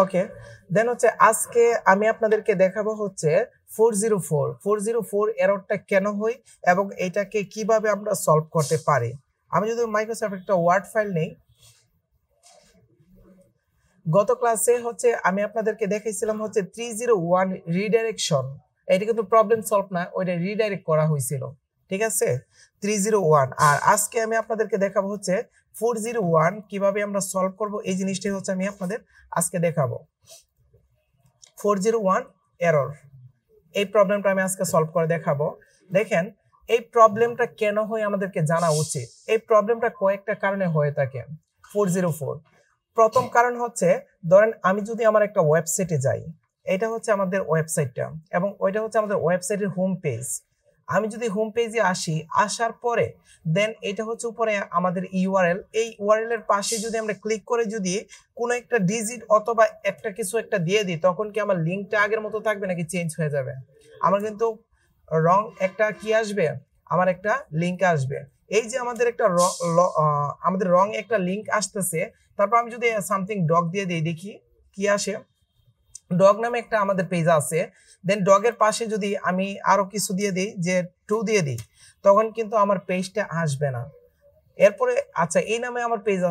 ওকে, দেন হচ্ছে আজকে আমি আপনাদেরকে দেখাবো হচ্ছে 404 এররটা কেন হয় এবং এটাকে কিভাবে আমরা সলভ করতে পারি। আমি যদি মাইক্রোসফট একটা ওয়ার্ড ফাইল নেই, গত ক্লাসে হচ্ছে আমি আপনাদেরকে দেখাইছিলাম হচ্ছে 301 রিডাইরেকশন। এটা কিন্তু প্রবলেম সলভ না, ওইটা রিডাইরেক্ট করা হয়েছিল, ঠিক আছে 301। আর আজকে আমি আপনাদেরকে দেখাবো হচ্ছে 401 কিভাবে আমরা সলভ করব, এই জিনিসটাই হচ্ছে আমি আপনাদের আজকে দেখাবো। 401 এরর, এই প্রবলেমটা আমি আজকে সলভ করে দেখাবো। দেখেন এই প্রবলেমটা কেন হয় আমাদেরকে জানা উচিত। এই প্রবলেমটা কয়েকটা কারণে হয়ে থাকে 404। প্রথম কারণ হচ্ছে, ধরেন আমি যদি আমার একটা ওয়েবসাইটে যাই, এটা হচ্ছে আমাদের ওয়েবসাইটটা এবং ওইটা হচ্ছে আমাদের ওয়েবসাইটের হোম পেজ। আমি যদি হোম পেজে আসি, আসার পরে দেন এটা হচ্ছে উপরে আমাদের ইউআরএল, এই ইউআরএল এর পাশে যদি আমরা ক্লিক করে যদি কোনো একটা ডিজিট অথবা একটা কিছু একটা দিয়ে দিই, তখন কি আমার লিঙ্কটা আগের মতো থাকবে নাকি চেঞ্জ হয়ে যাবে? আমার কিন্তু রং একটা কি আসবে, আমার একটা লিঙ্ক আসবে। এই যে আমাদের একটা আমাদের রং একটা লিঙ্ক আসতেছে, তারপর আমি যদি সামথিং ডগ দিয়ে দিই, দেখি কি আসে। ডগ নামে একটা আমাদের পেজ আছে, দেন ডগের পাশে যদি আমি আরো কিছু দিয়ে দিই, যে 2 দিয়ে দিই, তখন কিন্তু আমার পেজটা আসবে না। এরপরে আচ্ছা এই নামে আমার পেজ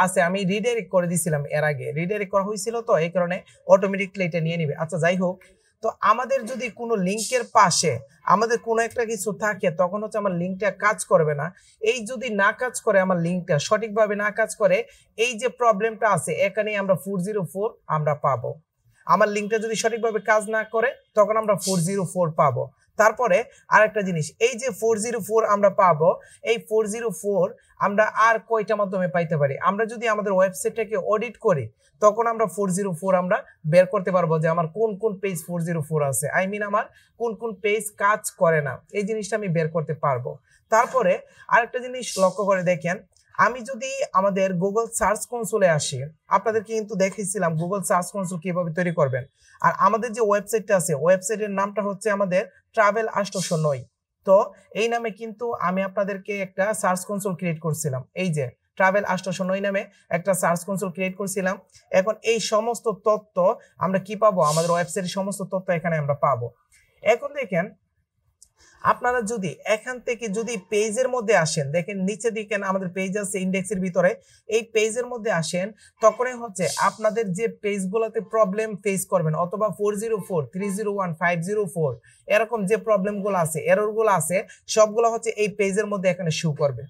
আছে, আমি রিডাইরেক্ট করে দিয়েছিলাম, এর আগে রিডাইরেক্ট করা হয়েছিল, তো এই কারণে অটোমেটিকলি এটা নিয়ে নিবে। আচ্ছা যাই হোক, তো আমাদের যদি কোনো লিঙ্কের পাশে আমাদের কোনো একটা কিছু থাকে, তখন হচ্ছে আমার লিঙ্কটা কাজ করবে না। এই যদি না কাজ করে, আমার লিঙ্কটা সঠিকভাবে না কাজ করে, এই যে প্রবলেমটা আছে এখানেই আমরা 404 আমরা পাবো। আমার লিঙ্কটা যদি সঠিকভাবে কাজ না করে, তখন আমরা 404 পাবো। তারপরে আরেকটা জিনিস, এই যে 404 আমরা পাবো, এই 404 আমরা আর কয়টা মাধ্যমে পাইতে পারি। আমরা যদি আমাদের ওয়েবসাইটটাকে অডিট করি, তখন আমরা 404 আমরা বের করতে পারবো যে আমার কোন কোন পেজ 404 আছে, আই মিন আমার কোন কোন পেজ কাজ করে না, এই জিনিসটা আমি বের করতে পারবো। তারপরে আরেকটা জিনিস লক্ষ্য করে দেখেন, আমি যদি আমাদের গুগল সার্চ কনসোলে আসি, আপনাদেরকে কিন্তু দেখিয়েছিলাম গুগল সার্চ কনসোল কিভাবে তৈরি করবেন। আর আমাদের যে ওয়েবসাইটটা আছে, ওয়েবসাইটের নামটা হচ্ছে আমাদের ট্রাভেল 809। তো এই নামে কিন্তু আমি আপনাদেরকে একটা সার্চ কনসোল ক্রিয়েট করছিলাম, এই যে ট্রাভেল 809 নামে একটা সার্চ কনসোল ক্রিয়েট করছিলাম। এখন এই সমস্ত তথ্য আমরা কি পাবো, আমাদের ওয়েবসাইটের সমস্ত তথ্য এখানে আমরা পাবো। এখন দেখেন, আপনারা যদি এখান থেকে যদি পেজের মধ্যে আসেন, দেখেন নিচে দিকে আমাদের পেজ আছে ইন্ডেক্সের ভিতরে, এই পেজের মধ্যে আসেন, তখনই হচ্ছে আপনাদের যে পেজগুলোতে প্রবলেম ফেস করবেন, অথবা 404 301 504 এরকম যে প্রবলেমগুলো আছে, এররগুলো আছে, সবগুলো হচ্ছে এই পেজের মধ্যে এখানে শো করবে।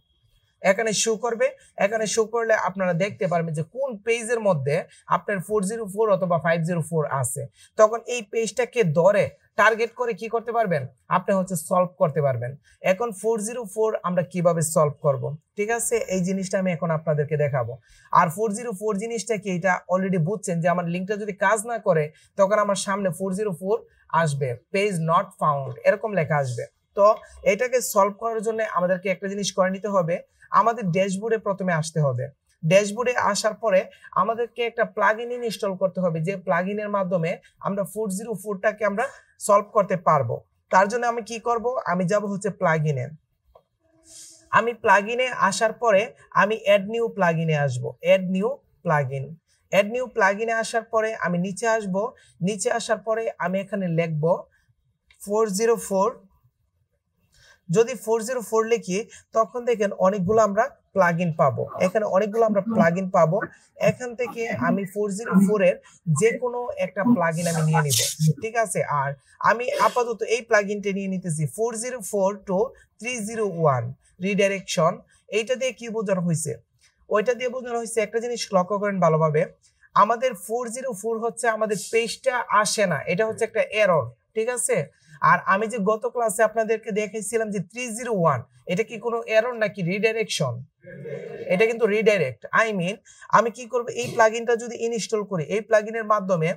এখানে শো করবে, এখানে শো করলে আপনারা দেখতে পারবেন যে কোন পেজের মধ্যে আপনার 404 অথবা 504 আছে। তখন এই পেজটাকে ধরে টার্গেট করে কি করতে পারবেন, আপনি হচ্ছে সলভ করতে পারবেন। এখন 404 আমরা কিভাবে সলভ করব, ঠিক আছে, এই জিনিসটা আমি এখন আপনাদেরকে দেখাবো। আর 404 জিনিসটা কি, এটা অলরেডি বুঝছেন যে আমার লিঙ্কটা যদি কাজ না করে, তখন আমার সামনে 404 আসবে, পেজ নট ফাউন্ড এরকম লেখা আসবে। তো এটাকে সলভ করার জন্য আমাদেরকে একটা জিনিস করে নিতে হবে, আমাদের ড্যাশবোর্ডে প্রথমে আসতে হবে। ড্যাশবোর্ডে আসার পরে আমাদেরকে একটা প্লাগইন ইনস্টল করতে হবে, যে প্লাগইনের মাধ্যমে আমরা 404টাকে আমরা সলভ করতে পারবো। তার জন্য আমি কি করব, আমি যাব হচ্ছে প্লাগইনে। আমি প্লাগইনে আসার পরে আমি অ্যাড নিউ প্লাগইনে আসব, add new plugin. Add new প্লাগইনে আসার পরে আমি নিচে আসব, নিচে আসার পরে আমি এখানে লিখব 404। যদি 404 লিখি, তখন দেখেন অনেকগুলো আমরা প্লাগইন পাবো, এখানে অনেকগুলো আমরা প্লাগইন পাবো। এখান থেকে আমি 404 এর যে কোনো একটা প্লাগইন আমি নিয়ে নিব, ঠিক আছে। আর আমি আপাতত এই প্লাগইনটা নিয়ে নিতেছি 404 to 301 রিডাইরেকশন। এইটা দিয়ে কি বোঝানো হয়েছে, ওইটা দিয়ে বোঝানো হয়েছে, একটা জিনিস লক্ষ্য করেন ভালোভাবে, আমাদের 404 হচ্ছে আমাদের পেজটা আসে না, এটা হচ্ছে একটা এরর, ঠিক আছে। আর আমি যে গত ক্লাসে আপনাদেরকে দেখাইছিলাম যে 301, এটা কি কোনো এরর নাকি রিডাইরেকশন? এটা কিন্তু রিডাইরেক্ট। আই মিন আমি কি করব, এই প্লাগইনটা যদি ইনস্টল করি, এই প্লাগইনের মাধ্যমে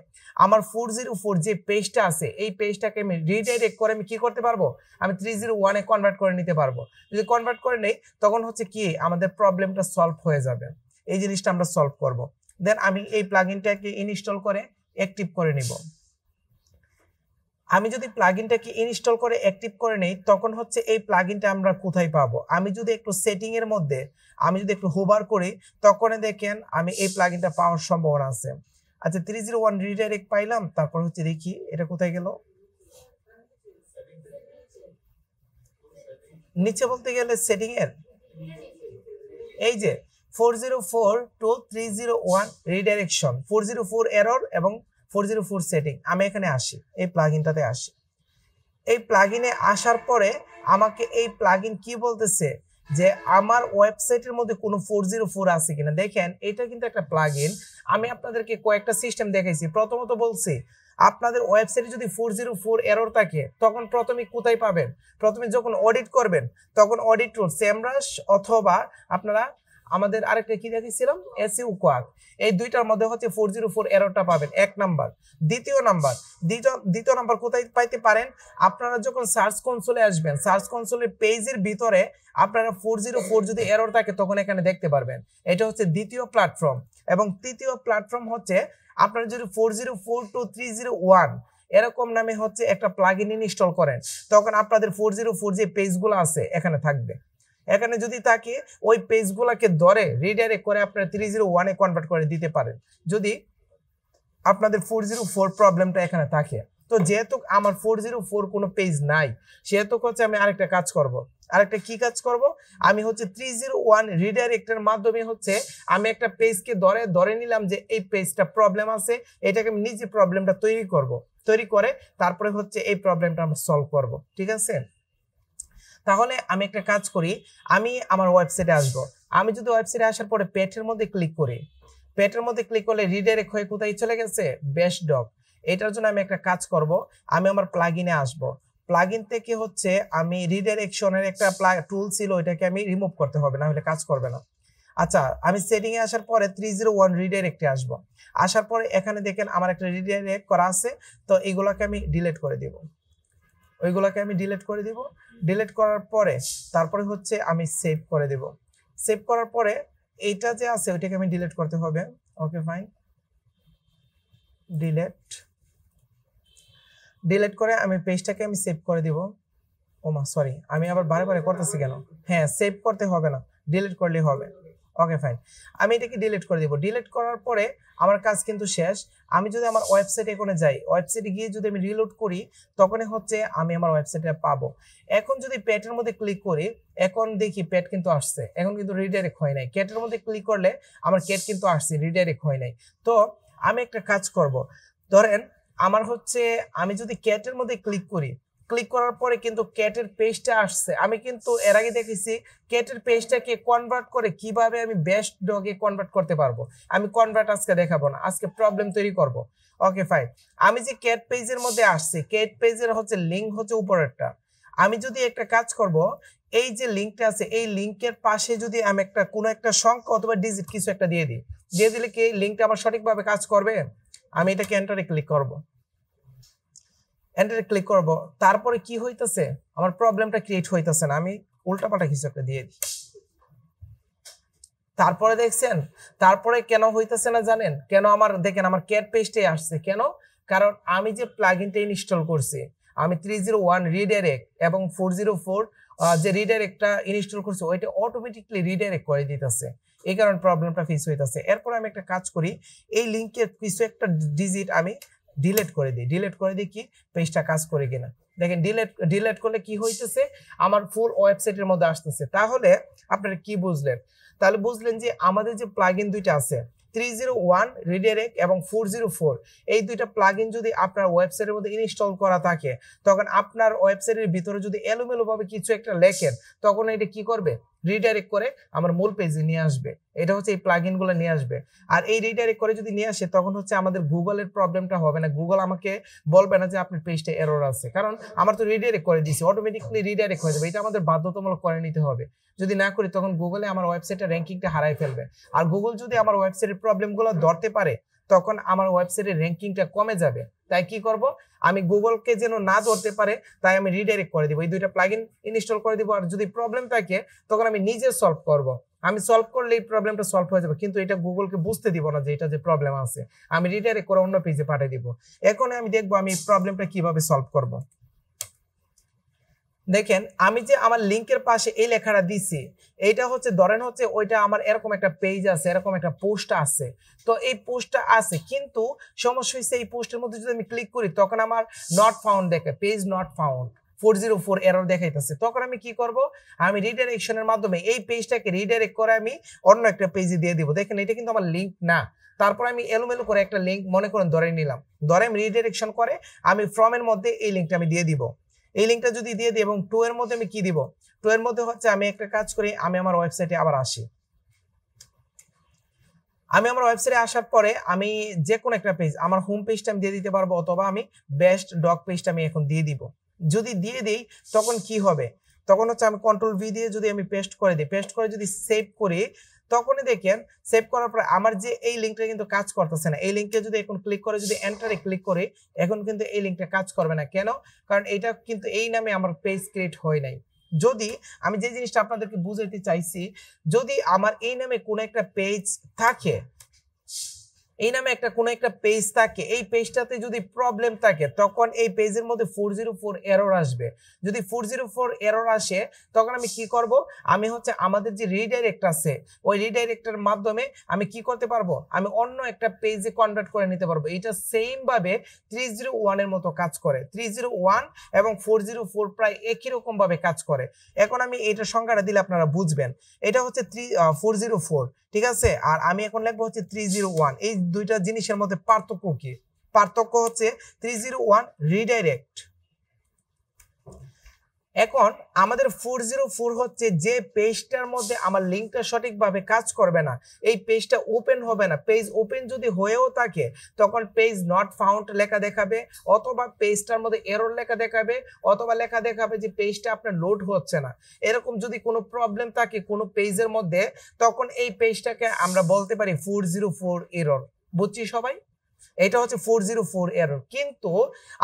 আমার 404 যে পেজটা আছে, এই পেজটাকে আমি রিডাইরেক্ট করে আমি কি করতে পারবো, আমি 301 এ কনভার্ট করে নিতে পারবো। যদি কনভার্ট করে নেই, তখন হচ্ছে কি আমাদের প্রবলেমটা সলভ হয়ে যাবে। এই জিনিসটা আমরা সলভ করব। দেন আমি এই প্লাগইনটাকে ইনস্টল করে অ্যাক্টিভ করে নিব। আমি যদি প্লাগইনটাকে ইনস্টল করে অ্যাক্টিভ করে নেই, তখন হচ্ছে এই প্লাগইনটা আমরা কোথায় পাবো, আমি যদি একটু সেটিং এর মধ্যে আমি যদি একটু হোভার করি, তখন দেখেন আমি এই প্লাগইনটা পাওয়ার সম্ভাবনা আছে। আচ্ছা 301 রিডাইরেক্ট পাইলাম, তারপর হচ্ছে দেখি এটা কোথায় গেল, নিচে বলতে গেলে সেটিং এর এই যে 404 to 301 রিডাইরেকশন, 404 এরর এবং 404 সেটিং। আমি এখানে আসি, এই প্লাগইনটাতে আসি। এই প্লাগইনে আসার পরে আমাকে এই প্লাগইন কি বলতেছে যে আমার ওয়েবসাইটের মধ্যে কোনো 404 আছে কিনা। দেখেন এটা কিন্তু একটা প্লাগইন। আমি আপনাদেরকে কয়েকটা সিস্টেম দেখাইছি। প্রথমত বলছি আপনাদের ওয়েবসাইটে যদি 404 এরর থাকে তখন প্রথমে কোথায় পাবেন, প্রথমে যখন অডিট করবেন তখন অডিট টুল সেমরাশ অথবা আপনারা আমাদের আরেকটা কি দেখেছিলাম এসইও কোয়াক, এই দুইটার মধ্যে হচ্ছে 404 এররটা পাবেন এক নাম্বার। দ্বিতীয় নাম্বার কোথায় পাইতে পারেন, আপনারা যখন সার্চ কনসোলে আসবেন, সার্চ কনসোলের পেজের ভিতরে আপনারা 404 যদি এরর থাকে তখন এখানে দেখতে পারবেন। এটা হচ্ছে দ্বিতীয় প্ল্যাটফর্ম। এবং তৃতীয় প্ল্যাটফর্ম হচ্ছে আপনারা যদি 404 to 301 এরকম নামে হচ্ছে একটা প্লাগইন ইনস্টল করেন তখন আপনাদের 404 যে পেজগুলো আছে এখানে থাকবে। এখানে যদি থাকে ওই পেজগুলোকে ধরে রিডাইরেক্ট করে আপনারা 301 এ কনভার্ট করে দিতে পারেন যদি আপনাদের 404 প্রবলেমটা এখানে থাকে। তো যেহেতু আমার 404 কোনো পেজ নাই সেহেতু হচ্ছে আমি আরেকটা কাজ করব। আরেকটা কি কাজ করব, আমি হচ্ছে 301 রিডাইরেক্টের মাধ্যমে হচ্ছে আমি একটা পেজকে ধরে নিলাম যে এই পেজটা প্রবলেম আছে, এটাকে আমি নিজে প্রবলেমটা তৈরি করে তারপরে হচ্ছে এই প্রবলেমটা আমরা সলভ করব। ঠিক আছে, তাহলে আমি একটা কাজ করি, আমি আমার ওয়েবসাইটে আসব। আমি যদি ওয়েবসাইটে আসার পরে পেটের মধ্যে ক্লিক করি, পেটের মধ্যে ক্লিক করলে রিডাইরেক্ট হয়ে কোথায় চলে গেছে, বেস্টডগ। এটার জন্য আমি একটা কাজ করব, আমি আমার প্লাগইনে আসব। প্লাগইন থেকে হচ্ছে আমি রিডাইরেকশনের একটা টুল ছিল, ওইটাকে আমি রিমুভ করতে হবে, না হলে কাজ করবে না। আচ্ছা আমি সেটিং এ আসার পরে 301 রিডাইরেক্টে আসব। আসার পরে এখানে দেখেন আমার একটা রিডাইরেক্ট করা আছে, তো এইগুলোকে আমি ডিলিট করে দিব। ওইগুলোকে আমি ডিলিট করে দিব। ডিলিট করার পরে তারপরে হচ্ছে আমি সেভ করে দেব। সেভ করার পরে এইটা যে আছে ওইটাকে আমি ডিলিট করতে হবে। ওকে ফাইন, ডিলিট করে আমি পেজটাকে আমি সেভ করে দিব। ওমা সরি, আমি আবার বারে করতেছি কেন, হ্যাঁ সেভ করতে হবে না, ডিলিট করলেই হবে। ওকে ফাইন, আমি এটাকে ডিলিট করে দিব। ডিলিট করার পরে আমার কাজ কিন্তু শেষ। আমি যদি আমার ওয়েবসাইটে এখানে যাই, ওয়েবসাইটে গিয়ে যদি আমি রিলোড করি তখনই হচ্ছে আমি আমার ওয়েবসাইটে পাবো। এখন যদি পেটের মধ্যে ক্লিক করি, এখন দেখি পেট কিন্তু আসছে, এখন কিন্তু রিডাইরেক্ট হয় নাই। কেটের মধ্যে ক্লিক করলে আমার কেট কিন্তু আসছে, রিডাইরেক্ট হয় নাই। তো আমি একটা কাজ করব, ধরেন আমার হচ্ছে আমি যদি কেটের মধ্যে ক্লিক করি, ক্লিক করার পরে কিন্তু ক্যাটের পেজটা আসছে। আমি কিন্তু এর আগে দেখেছি ক্যাটের পেজটাকে কনভার্ট করে কিভাবে আমি বেস্ট ডগে কনভার্ট করতে পারবো। আমি কনভার্ট আজকে দেখাবো না, আজকে প্রবলেম তৈরি করব। ওকে ফাইন, আমি যে ক্যাট পেজের মধ্যে আসছি, ক্যাট পেজের হচ্ছে লিঙ্ক হচ্ছে উপরেরটা। আমি যদি একটা কাজ করব, এই যে লিঙ্কটা আছে এই লিঙ্কের পাশে যদি আমি একটা কোনো একটা সংখ্যা অথবা ডিজিট কিছু একটা দিয়ে দিলে কি লিঙ্কটা আমার সঠিকভাবে কাজ করবে। আমি এটাকে এন্টারে ক্লিক করব। এন্টারে ক্লিক করব, তারপরে কি হইতেছে, আমার প্রবলেমটা ক্রিয়েট হইতেছে না, আমি উল্টাপাল্টা কিছু একটা দিয়ে দিই। তারপরে দেখছেন, তারপরে কেন হইতেছে না জানেন, কেন আমার দেখেন আমার ক্যাট পেজটাই আসছে কেন, কারণ আমি যে প্লাগইনটা ইনস্টল করছি, আমি 301 রিডাইরেক্ট এবং 404 যে রিডাইরেক্টটা ইনস্টল করছি ওইটা অটোমেটিকলি রিডাইরেক্ট করে দিতেছে, এই কারণে প্রবলেমটা ফেস হইতেছে। এরপর আমি একটা কাজ করি, এই লিংকের কিছু একটা ডিজিট আমি ডিলিট করে দিই কি পেজটা কাজ করে কিনা। দেখেন ডিলিট করলে কি হইতেছে, আমার ফুল ওয়েবসাইটের মধ্যে আসতেছে। তাহলে আপনারা কি বুঝলেন, তাহলে বুঝলেন যে আমাদের যে প্লাগইন দুইটা আছে 301 রিডাইরেক্ট এবং 404, এই দুইটা প্লাগইন যদি আপনার ওয়েবসাইটের মধ্যে ইনস্টল করা থাকে তখন আপনার ওয়েবসাইটের ভিতরে যদি এলোমেলো ভাবে কিছু একটা লেখেন তখন এটা কি করবে, রিডাইরেক্ট করে আমার মূল পেজে নিয়ে আসবে। এটা হচ্ছে এই প্লাগইনগুলো নিয়ে আসবে। আর এই রিডাইরেক্ট করে যদি নিয়ে আসে তখন হচ্ছে আমাদের গুগলের প্রবলেমটা হবে না, গুগল আমাকে বলবে না যে আপনার পেজটা এরর আছে, কারণ আমার তো রিডাইরেক্ট করে দিয়েছি, অটোমেটিকলি রিডাইরেক্ট হয়ে যাবে। এটা আমাদের বাধ্যতামূলক করে নিতে হবে। যদি না করি তখন গুগলে আমার ওয়েবসাইটের র্যাঙ্কিংটা হারাই ফেলবে। আর গুগল যদি আমার ওয়েবসাইটের প্রবলেমগুলো ধরতে পারে তখন আমার ওয়েবসাইটের র্যাঙ্কিংটা কমে যাবে। তাই কি করব, আমি গুগলকে যেন না ধরতে পারে তাই আমি রিডাইরেক্ট করে দিব, এই দুইটা প্লাগইন ইনস্টল করে দিব। আর যদি প্রবলেম থাকে তখন আমি নিজে সলভ করব। আমি সলভ করলে এই প্রবলেমটা সলভ হয়ে যাবে, কিন্তু এটা গুগলকে বুঝতে দিব না যে এটা যে প্রবলেম আছে, আমি রিডাইরেক্ট করে অন্য পেজে পাঠিয়ে দিব। এখন আমি দেখবো আমি প্রবলেমটা কিভাবে সলভ করব। দেখেন আমি যে আমার লিংকের পাশে এই লেখাটা দিছি, এইটা হচ্ছে ধরেন হচ্ছে ওইটা আমার এরকম একটা পেজ আছে, এরকম একটা পোস্ট আছে। তো এই পোস্টটা আছে, কিন্তু সমস্যা হচ্ছে এই পোস্টের মধ্যে যদি আমি ক্লিক করি তখন আমার নট ফাউন্ড দেখে, পেজ নট ফাউন্ড 404 এরর দেখাইতেছে। তখন আমি কি করব, আমি রিডাইরেকশনের মাধ্যমে এই পেজটাকে রিডাইরেক্ট করে আমি অন্য একটা পেজে দিয়ে দিব। দেখেন এটা কিন্তু আমার লিংক না, তারপর আমি এলোমেলো করে একটা লিংক মনে করেন ধরে নিলাম, ধরে আমি রিডাইরেকশন করে আমি ফ্রমের মধ্যে এই লিংকটা আমি দিয়ে দিব। এই লিংকটা যদি দিয়ে দিই এবং টু এর মধ্যে আমি কি দিব, টু এর মধ্যে হচ্ছে আমি একটা কাজ করি, আমি আমার ওয়েবসাইটে আবার আসি। আমি আমার ওয়েবসাইটে আসার পরে আমি যে কোনো একটা পেজ, আমার হোম পেজটা আমি দিয়ে দিতে পারবো, অথবা আমি বেস্ট ডক পেজটা আমি এখন দিয়ে দিব। যদি দিয়ে দিই তখন কি হবে, তখন হচ্ছে আমি কন্ট্রোল ভি দিয়ে যদি আমি পেস্ট করে দিই, পেস্ট করে যদি সেভ করি, তখনই দেখেন সেভ করার পরে আমার যে এই লিংকটা কিন্তু কাজ করতেছে না। এই লিংকে যদি এখন ক্লিক করে যদি এন্টারে ক্লিক করি, এখন কিন্তু এই লিংকটা কাজ করবে না। কেন? কারণ এটা কিন্তু এই নামে আমার পেজ ক্রিয়েট হয় নাই। যদি আমি যে জিনিসটা আপনাদেরকে বুঝাইতে চাইছি, যদি আমার এই নামে কোনো একটা পেজ থাকে, এই নামে কোনো একটা পেজ থাকে, এই পেজটাতে যদি প্রবলেম থাকে তখন এই পেজের মধ্যে 404 এরর আসবে। যদি 404 এরর আসে তখন আমি কি করব, আমি হচ্ছে আমাদের যে রিডাইরেক্ট আছে ওই রিডাইরেক্টের মাধ্যমে আমি কি করতে পারবো, আমি অন্য একটা পেজে কনভার্ট করে নিতে পারবো। এটা সেম ভাবে 301 এর মতো কাজ করে। 301 এবং 404 প্রায় একই রকম ভাবে কাজ করে। এখন আমি এটা সংখ্যাটা দিলে আপনারা বুঝবেন। এটা হচ্ছে 404, ঠিক আছে, আর আমি এখন লিখবো হচ্ছে 301। এই দুইটা জিনিসের মধ্যে পার্থক্য কি? পার্থক্য হচ্ছে 301 রিডাইরেক্ট। এখন আমাদের 404 হচ্ছে যে পেজটার মধ্যে আমার লিংকটা সঠিকভাবে কাজ করবে না, এই পেজটা ওপেন হবে না। পেজ ওপেন যদি হয়েও থাকে তখন পেজ নট ফাউন্ড লেখা দেখাবে, অথবা পেজটার মধ্যে এরর লেখা দেখাবে, অথবা লেখা দেখাবে যে পেজটা আপনার লোড হচ্ছে না। এরকম যদি কোনো প্রবলেম থাকে কোনো পেজের মধ্যে, তখন এই পেজটাকে আমরা বলতে পারি 404 এরর। বুঝছি সবাই? এটা হচ্ছে 404 এরর। কিন্তু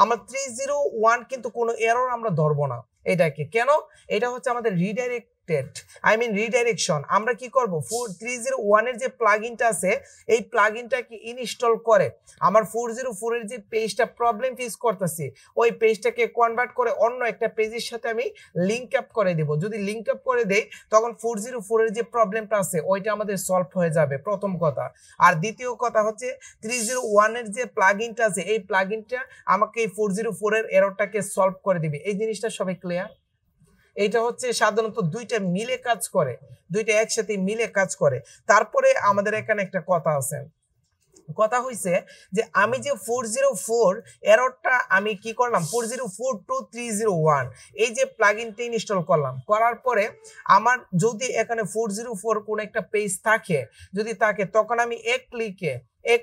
আমরা 301 কিন্তু কোনো এরর আমরা ধরবো না এটাকে। কেন? এটা হচ্ছে আমাদের রিডাইরেক্টেড, রিডাইরেকশন। আমরা কি করব, 301 এর যে প্লাগইনটা আছে এই প্লাগইনটাকে ইনস্টল করে আমার 404 এর যে পেজটা প্রবলেম ফেস করতেছি ওই পেজটাকে কনভার্ট করে অন্য একটা পেজের সাথে আমি লিংক আপ করে দেব। যদি লিংক আপ করে দেই তখন 404 এর যে প্রবলেমটা আছে ওইটা আমাদের সলভ হয়ে যাবে, প্রথম কথা। আর দ্বিতীয় কথা হচ্ছে 301 এর যে প্লাগইনটা আছে এই প্লাগইনটা আমাকে এই 404 এর এররটাকে সলভ করে দিবে। এই জিনিসটা সবাই ক্লিয়ার? এটা হচ্ছে সাধারণত দুইটা মিলে কাজ করে, দুইটা একসাথে মিলে কাজ করে। তারপরে আমাদের এখানে একটা কথা আছে, কথা হইছে যে আমি যে 404 এররটা আমি কি করলাম, 404 to 301 এই যে প্লাগইনটা ইনস্টল করলাম, করার পরে আমার যদি এখানে 404 কোন একটা পেজ থাকে, যদি থাকে তখন আমি এক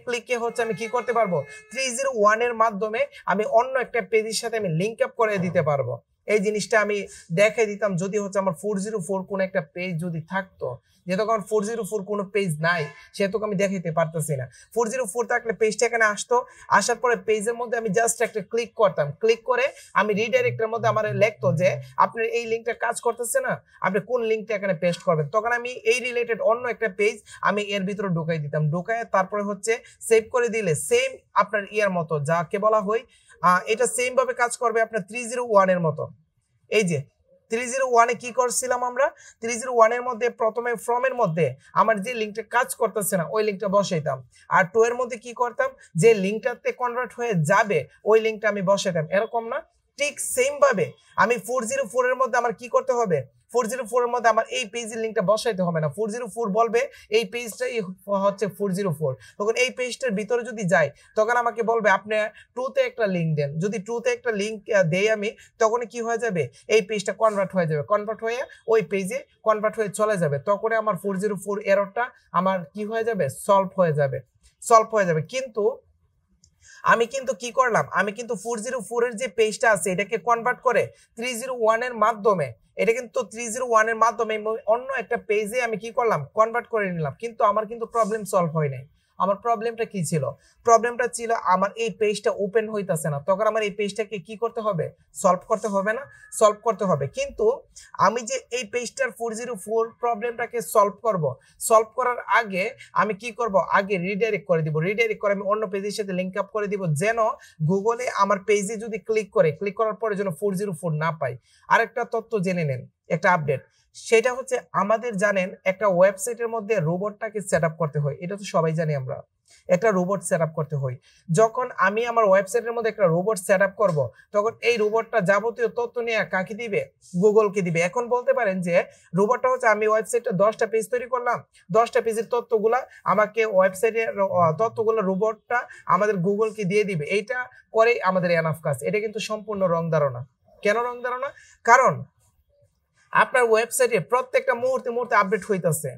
ক্লিকে হচ্ছে আমি কি করতে পারবো, 301 এর মাধ্যমে আমি অন্য একটা পেজের সাথে আমি লিংক আপ করে দিতে পারবো। এই জিনিসটা আমি দেখাই দিতাম যদি হচ্ছে আমার 404 কোন একটা পেজ যদি থাকতো। যেহেতু আমার 404 কোনো পেজ নাই সেহেতু আমি দেখাইতে পারতেছি না। 404 থাকলে পেজটা এখানে আসতো, আসার পরে পেজের মধ্যে আমি জাস্ট একটা ক্লিক করতাম, ক্লিক করে আমি রিডাইরেক্টের মধ্যে আমার লিখতো যে আপনার এই লিংকটা কাজ করতেছে না, আপনি কোন লিংকটা এখানে পেস্ট করবেন। তখন আমি এই রিলেটেড অন্য একটা পেজ আমি এর ভিতরে ঢুকাই দিতাম, ঢুকায় তারপরে হচ্ছে সেভ করে দিলে সেম আপনার ইয়ার মতো যাকে বলা হয় এটা সেম ভাবে কাজ করবে আপনার 301 এর মতো। এই যে 301 এ কি করছিলাম আমরা, 301 এর মধ্যে প্রথমে ফ্রমের মধ্যে আমার যে লিংকটা কাজ করতেছে না ওই লিংকটা বসাইতাম, আর টু এর মধ্যে কি করতাম, যে লিংকটাতে কনভার্ট হয়ে যাবে ওই লিংকটা আমি বসাইতাম। এরকম না? ঠিক সেম ভাবে আমি 404 এর মধ্যে আমার কি করতে হবে, 404 এর মধ্যে আমার এই পেজের লিংকটা বসাইতে হবে না। 404 বলবে এই পেজটাই হচ্ছে 404, তখন এই পেজটার ভিতরে যদি যাই তখন আমাকে বলবে আপনি ট্রুতে একটা লিংক দেন। যদি ট্রুতে একটা লিংক দেই আমি, তখন কি হয়ে যাবে, এই পেজটা কনভার্ট হয়ে যাবে, কনভার্ট হয়ে ওই পেজে কনভার্ট হয়ে চলে যাবে। তখন আমার 404 এররটা আমার কি হয়ে যাবে, সলভ হয়ে যাবে। কিন্তু আমি কিন্তু কি করলাম, আমি কিন্তু 404 এর যে পেজটা আছে এটাকে কনভার্ট করে 301 এর মাধ্যমে, এটা কিন্তু 301 এর মাধ্যমে অন্য একটা পেজে আমি কি করলাম, কনভার্ট করে নিলাম। কিন্তু আমার কিন্তু প্রবলেম সলভ হয় নাই। আমার প্রবলেমটা কি ছিল? প্রবলেমটা ছিল আমার এই পেজটা ওপেন হইতাছে না। তখন আমার এই পেজটাকে কি করতে হবে? সলভ করতে হবে না? সলভ করতে হবে। কিন্তু আমি যে এই পেজটার 404 প্রবলেমটাকে সলভ করব, সলভ করার আগে আমি কি করব? আগে রিডাইরেক্ট করে দিব। রিডাইরেক্ট করে আমি অন্য পেজের সাথে লিংক আপ করে দিব, যেন গুগলে আমার পেজে যদি ক্লিক করার পরে যেন 404 না পাই। আরেকটা তথ্য জেনে নেন, একটা আপডেট। সেটা হচ্ছে আমাদের জানেন একটা ওয়েবসাইটের মধ্যে রোবটটাকে সেট আপ করতে হয়, এটা তো সবাই জানি আমরা। একটা রোবট সেট আপ করতে হয়। যখন আমি আমার ওয়েবসাইটের মধ্যে একটা রোবট সেট আপ করবো, তখন এই রোবটটা যাবতীয় তথ্য নিয়ে কাকে দিবে? গুগলকে দিবে। এখন বলতে পারেন যে রোবটটা হচ্ছে আমি ওয়েবসাইটে 10টা পেজ তৈরি করলাম, 10টা পেজের তথ্যগুলা আমাকে ওয়েবসাইটের তথ্যগুলো রোবটটা আমাদের গুগলকে দিয়ে দিবে। এইটা করে আমাদের এনাফ কাজ। এটা কিন্তু সম্পূর্ণ রং ধারণা। কেন রং ধারণা? কারণ আপনার ওয়েবসাইটে প্রত্যেকটা মুহূর্তে আপডেট হইতাছে।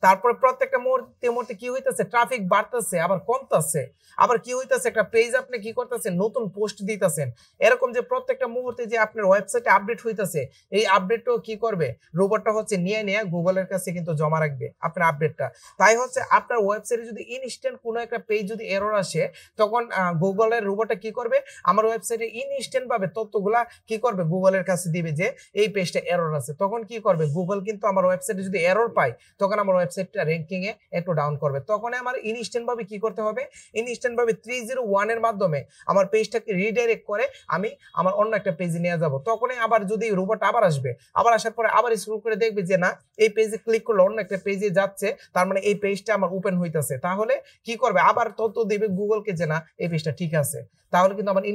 তারপরে প্রত্যেকটা মুহূর্তে কি হইতাছে? ট্রাফিক বাড়তেছে, আবার কমতেছে। আবার কি হইতাছে? একটা পেজ আপনি কি করতেছেন? নতুন পোস্ট দিতেছেন। এরকম যে প্রত্যেকটা মুহূর্তে যে আপনার ওয়েবসাইটে আপডেট হইতাছে, এই আপডেটটাও কি করবে? রোবটটা হচ্ছে নিয়ে গুগলের কাছে কিন্তু জমা রাখবে আপনার আপডেটটা। তাই হচ্ছে আপনার ওয়েবসাইটে যদি ইনস্ট্যান্ট কোনো একটা পেজ যদি এরর আসে, তখন গুগলের রোবটটা কি করবে? আমার ওয়েবসাইটে ইনস্ট্যান্ট ভাবে তথ্যগুলা কি করবে? গুগলের কাছে দিবে যে এই পেজটা এরর আছে। তখন কি করবে? গুগল কিন্তু আমার ওয়েবসাইটে যদি এরর পায়, তখন আমার ওয়েবসাইটটা র্যাঙ্কিং এ একটু ডাউন করবে। তখন আমার ইনস্ট্যান্ট ভাবে কি করতে হবে? ইনস্ট্যান্ট ভাবে 301 এর মাধ্যমে আমার পেজটাকে রিডাইরেক্ট করে আমি আমার অন্য একটা পেজে নিয়ে যাব। তখনই আবার যদি রোবট আবার আসবে, আবার আসার পরে আবার স্ক্রল করে দেখবে যে না, এই পেজে ক্লিক করলে অন্য একটা পেজে যাচ্ছে, তার মানে এই পেজটা আমার ওপেন হইতাছে। তাহলে কি করবে? আবার তথ্য দেবে গুগলকে যে না, এই পেজটা ঠিক আছে। তাহলে কিন্তু আমার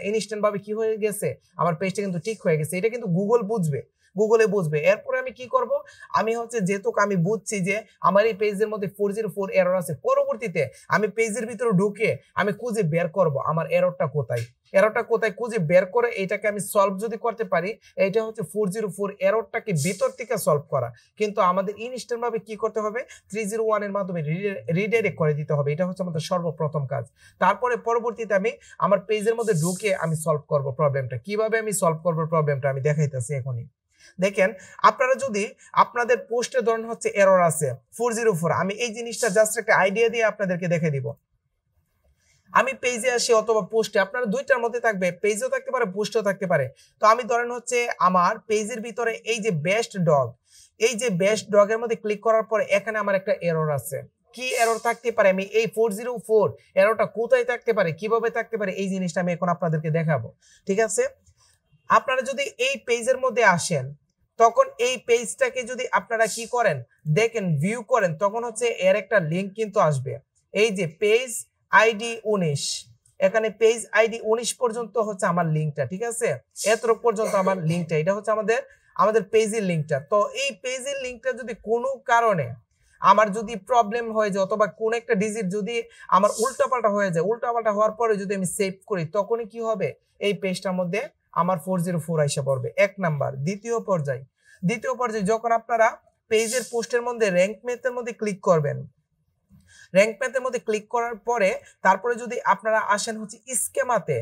ইনস্ট্যান্ট ভাবে কি হয়ে গেছে? আমার পেজটা কিন্তু ঠিক হয়ে গেছে। এটা কিন্তু গুগল বুঝবে, গুগলে বুঝবে। এরপরে আমি কি করব? আমি হচ্ছে যেহেতু আমি বুঝছি যে আমার এই পেজের মধ্যে 404 এরর আছে, পরবর্তীতে আমি পেজের ভিতরে ঢুকে আমি খুঁজে বের করব আমার এররটা কোথায়। এররটা কোথায় খুঁজে বের করে এটাকে আমি সলভ যদি করতে পারি, এইটা হচ্ছে 404 এররটাকে ভিতর থেকে সলভ করা। কিন্তু আমাদের ইনস্ট্যান্ট ভাবে কি করতে হবে? 301 এর মাধ্যমে রিডাইরেক্ট করে দিতে হবে। এটা হচ্ছে আমাদের সর্বপ্রথম কাজ। তারপরে পরবর্তীতে আমি আমার পেজের মধ্যে ঢুকে আমি সলভ করব প্রবলেমটা। কিভাবে আমি সলভ করব প্রবলেমটা আমি দেখাইতেছি এখনই। দেখেন, আপনারা যদি আপনাদের পোস্টে ধরুন হচ্ছে এরর আছে 404, আমি এই জিনিসটা জাস্ট একটা আইডিয়া দিয়ে আপনাদেরকে দেখে দিব। আমি পেজে আসি অথবা পোস্টে, আপনারা দুইটার মধ্যে থাকবে, পেজেও থাকতে পারে, পোস্টেও থাকতে পারে। তো আমি ধরেন হচ্ছে আমার পেজের ভিতরে এই যে বেস্ট ডগ, এই যে বেস্ট ডগের মধ্যে ক্লিক করার পরে এখানে আমার একটা এরর আছে। কি এরর থাকতে পারে? আমি এই 404 এররটা কোথায় থাকতে পারে, কিভাবে থাকতে পারে, এই জিনিসটা আমি এখন আপনাদেরকে দেখাবো। ঠিক আছে? আপনারা যদি এই পেজের মধ্যে আসেন, তখন এই পেজটাকে যদি আপনারা কি করেন, দেখেন, ভিউ করেন, তখন হচ্ছে এর একটা লিঙ্ক কিন্তু আসবে। এই যে পেজ আইডি 19, এখানে পেজ আইডি 19 পর্যন্ত হচ্ছে আমার লিঙ্কটা। ঠিক আছে? এতটুক পর্যন্ত আমার লিঙ্কটা, এটা হচ্ছে আমাদের পেজের লিঙ্কটা। তো এই পেজের লিঙ্কটা যদি কোনো কারণে আমার যদি প্রবলেম হয়ে যায়, অথবা কোন একটা ডিজিট যদি আমার উল্টাপাল্টা হয়ে যায়, উল্টাপাল্টা হওয়ার পরে যদি আমি সেভ করি, তখনই কি হবে? এই পেজটার মধ্যে আমার 404 আইসা পড়বে। এক নাম্বার। দ্বিতীয় পর্যায়ে যখন আপনারা পেজের পোস্টের মধ্যে র্যাঙ্ক ম্যাথের মধ্যে ক্লিক করবেন, র্যাঙ্ক ম্যাথের মধ্যে ক্লিক করার পরে তারপরে যদি আপনারা আসেন হচ্ছে স্কেমাতে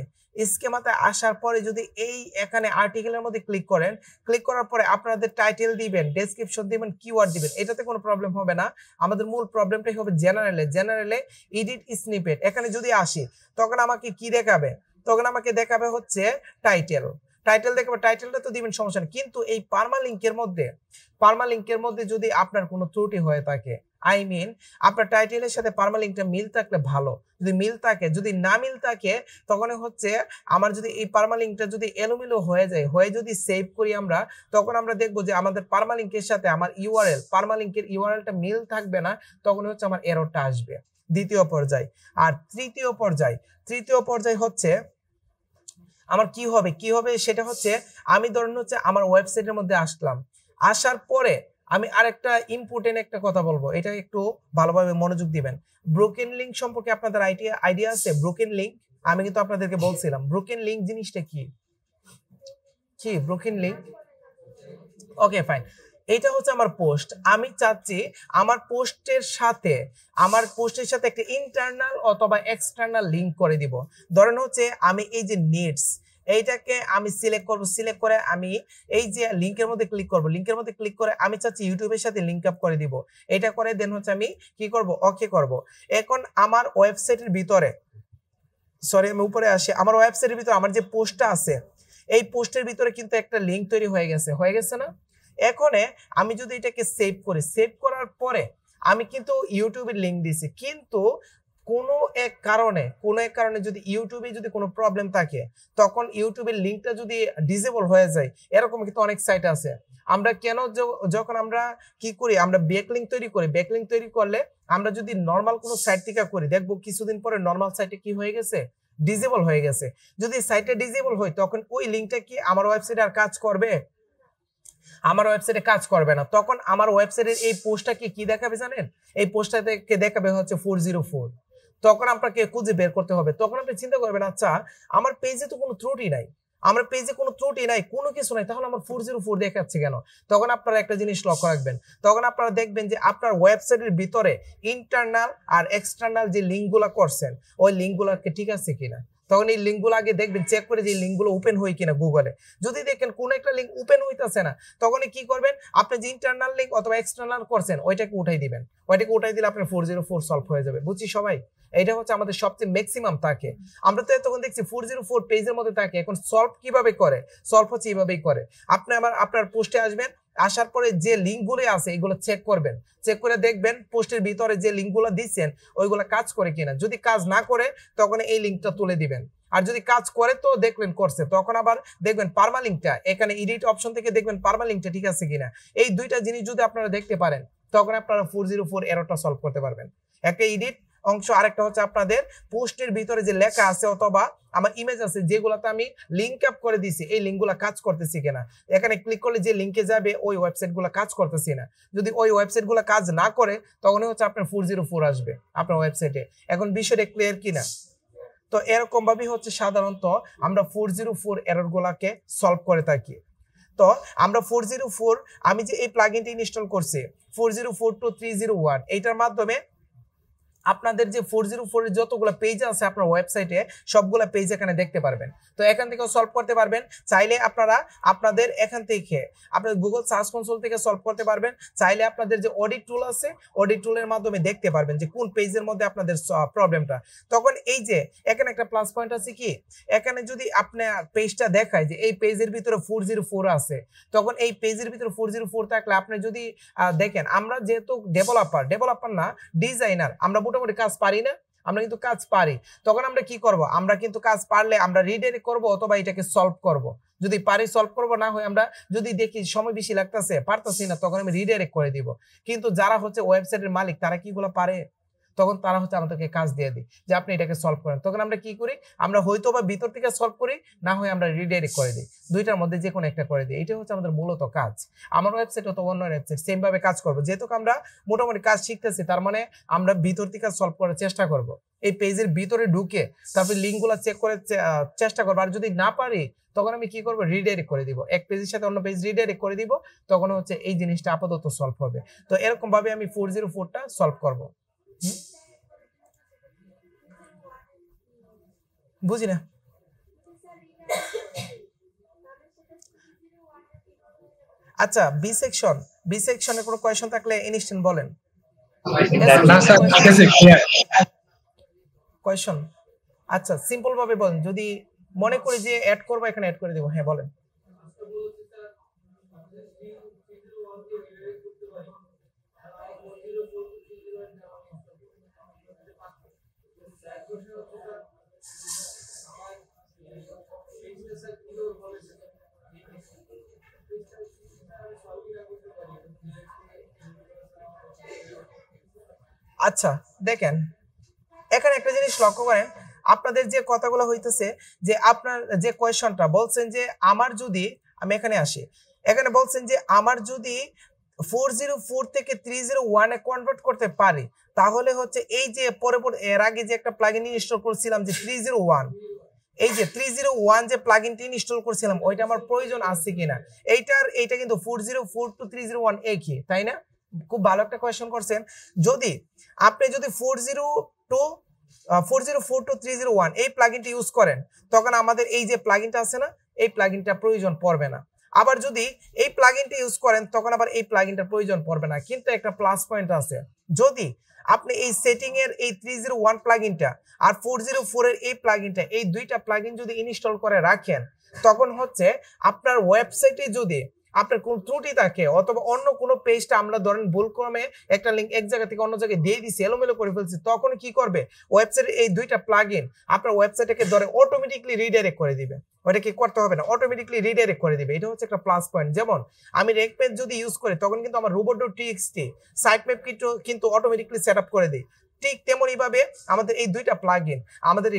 আসার পরে যদি এই এখানে আর্টিকেলের মধ্যে ক্লিক করেন, ক্লিক করার পরে আপনাদের টাইটেল দিবেন, ডেসক্রিপশন দিবেন, কিওয়ার্ড দিবেন, এটাতে কোনো প্রবলেম হবে না। আমাদের মূল প্রবলেমটাই হবে জেনারেলে এডিট স্নিপেট। এখানে যদি আসি, তখন আমাকে কি দেখাবে? তখন আমাকে দেখাবে হচ্ছে টাইটেল দেখাবে। টাইটেলটা তো দিবেন, সমস্যা নেই। কিন্তু এই পার্মালিংকের মধ্যে যদি আপনার কোনো ত্রুটি হয়ে থাকে, আই মিন আপনার টাইটেলের সাথে পার্মালিংকটা মিল থাকলে ভালো। যদি মিল থাকে, যদি না মিল থাকে, তখন হচ্ছে আমার যদি এই পার্মালিংকটা যদি এলোমেলো হয়ে যায়, যদি সেভ করি আমরা, তখন আমরা দেখবো যে আমাদের পার্মালিংকের সাথে আমার পার্মালিংকের ইউআরএলটা মিল থাকবে না, তখন হচ্ছে আমার এররটা আসবে। দ্বিতীয় পর্যায়। আর তৃতীয় পর্যায় হচ্ছে আমার কি হবে সেটা হচ্ছে, আমি ধরুন হচ্ছে আমার ওয়েবসাইটের মধ্যে আসলাম, আসার পরে আমি আরেকটা ইম্পর্টেন্ট একটা কথা বলবো, এটা একটু ভালোভাবে মনোযোগ দিবেন। ব্রোকেন লিঙ্ক সম্পর্কে আপনাদের আইডিয়া আছে? ব্রোকেন লিঙ্ক আমি কিন্তু আপনাদেরকে বলছিলাম। ব্রোকেন লিঙ্ক জিনিসটা কি ব্রোকেন লিঙ্ক? ওকে, ফাইন। এটা হচ্ছে আমার পোস্ট। আমি চাচ্ছি আমার পোস্টের সাথে একটা ইন্টারনাল অথবা এক্সটার্নাল লিঙ্ক করে দিব। ধরেন হচ্ছে আমি এই যে নিডস, এইটাকে আমি সিলেক্ট করব, সিলেক্ট করে আমি এই যে লিংকের মধ্যে ক্লিক করব, লিংকের মধ্যে ক্লিক করে আমি চাচ্ছি ইউটিউবের সাথে লিংক আপ করে দিব। এটা করে দেন হচ্ছে আমি কি করব, ওকে করব। এখন আমার ওয়েবসাইটের ভিতরে, সরি আমি উপরে আসি, আমার ওয়েবসাইটের ভিতরে আমার যে পোস্টটা আছে এই পোস্টের ভিতরে কিন্তু একটা লিংক তৈরি হয়ে গেছে না? এখন আমি যদি এটাকে সেভ করি, সেভ করার পরে আমি কিন্তু ইউটিউবের লিংক দিছি, কিন্তু কোনো এক কারণে যদি ইউটিউবে যদি কোনো প্রবলেম থাকে, তখন ইউটিউবের লিংকটা যদি ডিসেবল হয়ে যায়, এরকম কিন্তু অনেক সাইট আছে। আমরা কেন যখন আমরা কি করি, আমরা ব্যাকলিংক তৈরি করি, ব্যাকলিংক তৈরি করলে আমরা যদি নরমাল কোনো সাইট থেকে করি, দেখবো কিছুদিন পরে নরমাল সাইটে কি হয়ে গেছে, ডিসেবল হয়ে গেছে। যদি সাইটে ডিসেবল হয় তখন ওই লিংকটা কি আমার ওয়েবসাইটে আর কাজ করবে? আমার ওয়েবসাইটে কাজ করবে না। তখন আমার ওয়েবসাইটের এই পোস্টটাকে কি দেখাবে জানেন? এই পোস্টটাকে দেখাবে হচ্ছে 404। তখন আপনাকে খুঁজে বের করতে হবে। তখন আপনি চিন্তা করবেন, আচ্ছা আমার পেজে তো কোনো ত্রুটি নাই, আমার পেজে কোনো ত্রুটি নাই, কোনো কিছু নাই, তাহলে আমার 404 দেখাচ্ছে কেন? তখন আপনারা একটা জিনিস লক্ষ্য রাখবেন, তখন আপনারা দেখবেন যে আপনার ওয়েবসাইটের ভিতরে ইন্টারনাল আর এক্সটার্নাল যে লিঙ্কগুলো করছেন ওই লিঙ্কগুলোকে ঠিক আছে কিনা। তখন এই লিঙ্কগুলো আগে দেখবেন, চেক করে যে লিঙ্কগুলো ওপেন হয় কিনা গুগলে। যদি দেখেন কোন একটা লিঙ্ক ওপেন হইতাছে না, তখন কি করবেন, আপনি যে ইন্টারনাল লিঙ্ক অথবা এক্সটার্নাল করছেন ওইটাকে উঠাই দিবেন। ওইটাকে উঠাই দিলে আপনার 404 সলভ হয়ে যাবে। বুঝছি সবাই? এটা হচ্ছে আমাদের সবচেয়ে ম্যাক্সিমাম থাকে। আমরা তো তখন দেখছি 404 পেজের মধ্যে থাকে। এখন সলভ কিভাবে করে? সলভ হচ্ছে এইভাবেই করে। আপনি আপনার পোস্টে আসবেন, আসার পরে যে লিঙ্কগুলো আছে এগুলো চেক করবেন, চেক করে দেখবেন পোস্টের ভিতরে যে লিঙ্কগুলো দিচ্ছেন ওইগুলো কাজ করে কিনা। যদি কাজ না করে তখন এই লিঙ্কটা তুলে দিবেন, আর যদি কাজ করে তো দেখবেন করছে, তখন আবার দেখবেন পারমালিঙ্কটা, এখানে এডিট অপশন থেকে দেখবেন পারমালিঙ্কটা ঠিক আছে কিনা। এই দুইটা জিনিস যদি আপনারা দেখতে পারেন তখন আপনারা 404 এররটা সলভ করতে পারবেন। একটা এডিট অংশ, আরেকটা হচ্ছে আপনাদের পোস্টের ভিতরে যে লেখা আছে অথবা আমার ইমেজ আছে যেগুলোতে আমি লিংক আপ করে দিছি, এই লিঙ্কগুলো কাজ করতেছি কিনা। এখানে ক্লিক করলে যে লিঙ্কে যাবে ওই ওয়েবসাইটগুলো কাজ করতেছি না। যদি ওই ওয়েবসাইটগুলো কাজ না করে তখনই হচ্ছে আপনার 404 আসবে আপনার ওয়েবসাইটে। এখন বিষয়টা ক্লিয়ার কিনা? তো এরকম ভাবেই হচ্ছে সাধারণত আমরা 404 এরর গুলাকে সলভ করে থাকি। তো আমরা 404, আমি যে এই প্লাগইনটি ইনস্টল করছি 404 to 301, এইটার মাধ্যমে আপনাদের যে 404 এর যতগুলো পেজ আছে আপনার ওয়েবসাইটে সবগুলো পেজ এখানে দেখতে পারবেন। তো এখান থেকেও সলভ করতে পারবেন। চাইলে আপনারা আপনাদের এখান থেকে আপনাদের গুগল সার্চ কনসোল থেকে সলভ করতে পারবেন। চাইলে আপনাদের যে অডিট টুল আছে অডিট টুলের মাধ্যমে দেখতে পারবেন যে কোন পেজের মধ্যে আপনাদের প্রবলেমটা। তখন এই যে এখানে একটা প্লাস পয়েন্ট আছে কি, এখানে যদি আপনার পেজটা দেখায় যে এই পেজের ভিতরে 404 আছে, তখন এই পেজের ভিতরে 404 থাকলে আপনি যদি দেখেন, আমরা যেহেতু ডেভেলপার না ডিজাইনার, আমরা মোটামুটি কাজ পারি না, আমরা কিন্তু কাজ পারি। তখন আমরা কি করব, আমরা কিন্তু কাজ পারলে আমরা রিডাইরেক্ট করব অথবা এটাকে সলভ করব। যদি পারি সলভ করব, না হয় আমরা যদি দেখি সময় বেশি লাগতেছে পারতাছি না তখন আমি রিডাইরেক্ট করে দিব। কিন্তু যারা হচ্ছে ওয়েবসাইটের মালিক তারা কিগুলো পারে, তখন তারা হচ্ছে আমাদেরকে কাজ দিয়ে দিই যে আপনি এটাকে সলভ করেন। তখন আমরা কি করি, আমরা হয়তো বা ভিতর থেকে সলভ করি, না হয় আমরা রিডাইরেক্ট করে দিই, দুইটার মধ্যে যে কোনো একটা করে দিই। এটা হচ্ছে আমাদের মূলত কাজ। আমার ওয়েবসাইট অথবা অন্য ওয়েবসাইট সেম ভাবে কাজ করবো। যেহেতু আমরা মোটামুটি কাজ শিখতেছি, তার মানে আমরা ভিতর থেকে সলভ করার চেষ্টা করব। এই পেজের ভিতরে ঢুকে তারপরে লিঙ্কগুলো চেক করে চেষ্টা করবো। আর যদি না পারি তখন আমি কি করবো, রিডাইরেক্ট করে দিব, এক পেজের সাথে অন্য পেজ রিডাইরেক্ট করে দিব। তখন হচ্ছে এই জিনিসটা আপাতত সলভ হবে। তো এরকম ভাবে আমি 404টা সলভ করবো। বুঝি না। আচ্ছা, বি সেকশনে কোনো কোয়েশ্চন থাকলে ইনস্ট্যান্ট বলেন। কোয়েশ্চন আচ্ছা সিম্পল ভাবে বলেন, যদি মনে করি যে অ্যাড করবো এখানে অ্যাড করে দেব। হ্যাঁ বলেন। আচ্ছা দেখেন, এখানে একটা জিনিস লক্ষ্য করেন, আপনাদের যে কথাগুলো হইতেছে যে আপনার যে কোয়েশ্চনটা বলছেন যে আমার যদি, আমি এখানে আসি, এখানে বলছেন যে আমার যদি 404 থেকে 301 এ কনভার্ট করতে পারি, তাহলে হচ্ছে এই যে এর আগে যে একটা প্লাগইন ইনস্টল করছিলাম যে 301, এই যে 301 যে প্লাগইনটি ইনস্টল করছিলাম ওইটা আমার প্রয়োজন আছে কিনা। এইটা কিন্তু 404 to 301 একই, তাই না? খুব ভালো একটা কোয়েশ্চন করছেন। যদি আপনি যদি 402 404 to 301 এই প্লাগইনটা ইউজ করেন, তখন আমাদের এই যে প্লাগইনটা আছে না, এই প্লাগইনটা প্রয়োজন পড়বে না। আবার যদি এই প্লাগইনটা ইউজ করেন, তখন আবার এই প্লাগইনটার প্রয়োজন পড়বে না। কিন্তু একটা প্লাস পয়েন্ট আছে, যদি আপনি এই সেটিং এর এই 301 প্লাগইনটা আর 404 এর এই প্লাগইনটা, এই দুইটা প্লাগইন যদি ইনস্টল করে রাখেন, তখন হচ্ছে আপনার ওয়েবসাইটে যদি আপনার কোন ত্রুটি থাকে অথবা অন্য কোনো পেজটা আমরা ধরেন ভুলক্রমে একটা লিংক এক জায়গা থেকে অন্য জায়গায় দিয়ে দিছি, এলোমেলো করে ফেলছি, তখন কি করবে, ওয়েবসাইটের এই দুইটা প্লাগইন আপনার ওয়েবসাইটকে ধরে অটোমেটিকলি রিডাইরেক্ট করে দিবে। ওটা কি করতে হবে না, অটোমেটিকলি রিডাইরেক্ট করে দিবে। এটা হচ্ছে একটা প্লাস পয়েন্ট। যেমন আমি রেক পেজ যদি ইউজ করি, তখন কিন্তু আমার robot.txt সাইট ম্যাপ কিন্তু অটোমেটিকলি সেট আপ করে দিই। ঠিক তেমনই ভাবে আমাদের এই দুইটা প্লাগইন আমাদের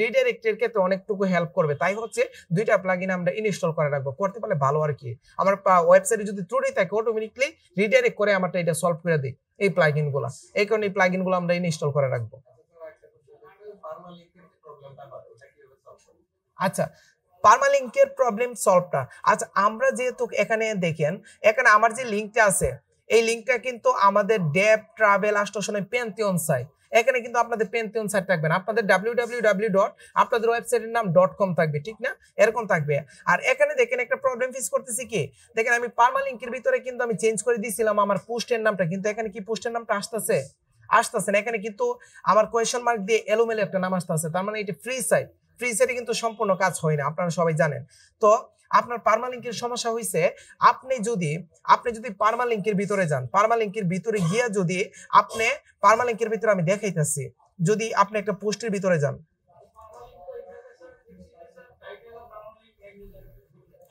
রিডাইরেক্টের ক্ষেত্রে অনেকটুকু হেল্প করবে। তাই হচ্ছে দুইটা প্লাগইন আমরা ইনস্টল করে রাখবো, করতে পারলে ভালো আর কি। আমার ওয়েবসাইটে যদি ত্রুটি থাকে অটোমেটিকলি রিডাইরেক্ট করে আমারটা এটা সলভ করে দিই এই প্লাগইনগুলো। এই কারণে এই প্লাগইনগুলো আমরা ইনস্টল করে রাখবো। আচ্ছা, পার্মালিংকের প্রবলেম সলভটা, আচ্ছা আমরা যেহেতু এখানে দেখেন, এখানে আমার যে লিংকটা আছে, এই লিংকটা কিন্তু আমাদের ডেপ ট্রাভেল আস্টোশনে পেন্থিয়ন সাইট। এখানে কিন্তু আপনাদের পেন্থিয়ন সাইট থাকবে না, আপনাদের www. আপনাদের ওয়েবসাইটের নাম .com থাকবে, ঠিক না, এরকম থাকবে। আর এখানে দেখেন একটা প্রবলেম ফেস করতেছি কি, দেখেন আমি পার্মালিংকের ভিতরে কিন্তু আমি চেঞ্জ করে দিয়েছিলাম আমার পোস্টের নামটা, কিন্তু এখানে কি পোস্টের নামটা আসতেছে না। এখানে কিন্তু আমার কোয়েশ্চন মার্ক দিয়ে এলোমেলো একটা নাম আসতেছে, তার মানে এটা ফ্রি সাইট। ফ্রি সাইটে কিন্তু সম্পূর্ণ কাজ হয় না, আপনারা সবাই জানেন। তো আপনার পার্মালিংকের সমস্যা হইছে, আপনি যদি পার্মালিংকের ভিতরে যান, পার্মালিংকের ভিতরে গিয়া যদি আপনি পার্মালিংকের ভিতরে আমি দেখাইতেছি, যদি আপনি একটা পোস্টের ভিতরে যান,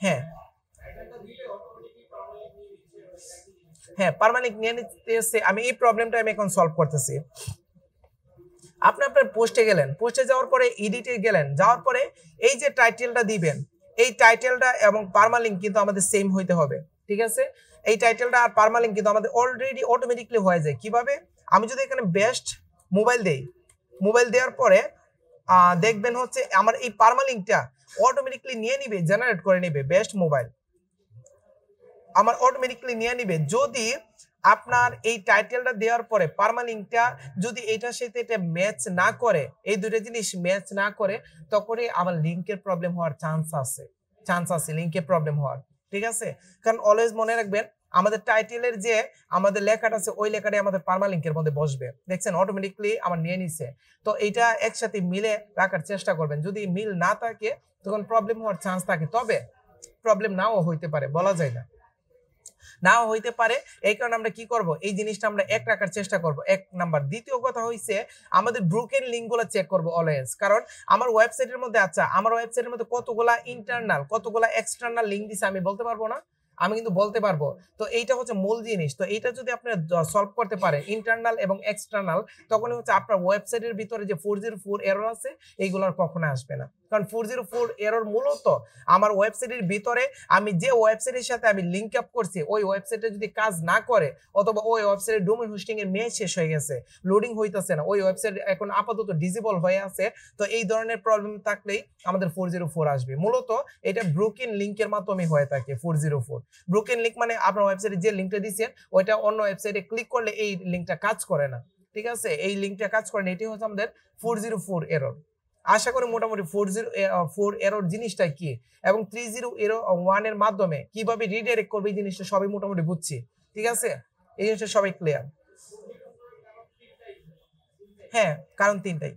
হ্যাঁ হ্যাঁ পার্মালিংক নিয়ে নিতেছে। আমি এই প্রবলেমটা আমি এখন সলভ করতেছি। আপনি আপনার পোস্টে গেলেন, পোস্টে যাওয়ার পরে এডিটে গেলেন, যাওয়ার পরে এই যে টাইটেলটা দিবেন, এই টাইটেলটা এবং পার্মালিংক কিন্তু আমাদের সেম হইতে হবে, ঠিক আছে। এই টাইটেলটা আর পার্মালিংক কিন্তু আমাদের অলরেডি অটোমেটিকলি হয়ে যায়। কিভাবে, আমি যদি এখানে বেস্ট মোবাইল দেই, মোবাইল দেওয়ার পরে দেখবেন হচ্ছে আমার এই পার্মালিংকটা অটোমেটিকলি নিয়ে নিবে, জেনারেট করে নিবে বেস্ট মোবাইল, আমার অটোমেটিকলি নিয়ে নিবে। যদি আপনার এই টাইটেলটা দেওয়ার পরে পার্মালিংকটা যদি এটার সাথে এটা ম্যাচ না করে, এই দুটো জিনিস ম্যাচ না করে, তখনই আমার লিংকের প্রবলেম হওয়ার চান্স আছে লিংকের প্রবলেম হওয়ার, ঠিক আছে। কারণ অলওয়েজ মনে রাখবেন, আমাদের টাইটেলের যে আমাদের লেখাটা আছে, ওই লেখাটাই আমাদের পার্মালিংকের মধ্যে বসবে। দেখছেন অটোমেটিকলি আমার নিয়ে নিছে। তো এইটা একসাথে মিলে রাখার চেষ্টা করবেন। যদি মিল না থাকে তখন প্রবলেম হওয়ার চান্স থাকে, তবে প্রবলেম নাও হইতে পারে, বলা যায় নাও হইতে পারে। এই কারণে আমরা কি করব, এই জিনিসটা আমরা এক রাখার চেষ্টা করব, এক নাম্বার। দ্বিতীয় কথা হইছে আমাদের ব্রোকেন লিঙ্কগুলো চেক করব অলওয়েজ। কারণ আমার ওয়েবসাইটের মধ্যে, আচ্ছা আমার ওয়েবসাইটের মধ্যে কতগুলা ইন্টারনাল কতগুলা এক্সটার্নাল লিঙ্ক দিছে আমি বলতে পারবো না, আমি কিন্তু বলতে পারবো। তো এইটা হচ্ছে মূল জিনিস। তো এইটা যদি আপনি সলভ করতে পারেন ইন্টারনাল এবং এক্সটার্নাল, তখন হচ্ছে আপনার ওয়েবসাইটের ভিতরে যে 404 এরর আছে এইগুলোর কখনো আসবে না। কারণ 404 এরর মূলত আমার ওয়েবসাইটের ভিতরে আমি যে ওয়েবসাইটের সাথে আমি লিংক আপ করছি, ওই ওয়েবসাইটে যদি কাজ না করে, অথবা ওই ওয়েবসাইটের ডোমেইন হোস্টিং এর মেয়াদ শেষ হয়ে গেছে, লোডিং হইতাছে না, ওই ওয়েবসাইট এখন আপাতত ডিসেবল হয়ে আছে, তো এই ধরনের প্রবলেম থাকলেই আমাদের 404 আসবে। মূলত এটা ব্রোকেন লিংকের মাধ্যমে হয়ে থাকে 404। ব্রোকেন লিংক মানে আপনার ওয়েবসাইটে যে লিংকটা দিয়েছেন ওইটা অন্য ওয়েবসাইটে ক্লিক করলে এই লিংকটা কাজ করে না, ঠিক আছে, এই লিংকটা কাজ করে না। এটি হচ্ছে আমাদের 404 এরর। আশা করি মোটামুটি 404 এরর জিনিসটা কি এবং 301 এর মাধ্যমে কিভাবে রিডাইরেক্ট করবে এই জিনিসটা সবাই মোটামুটি বুঝছি, ঠিক আছে, এই জিনিসটা সবাই ক্লিয়ার। হ্যাঁ, কারণ তিনটাই।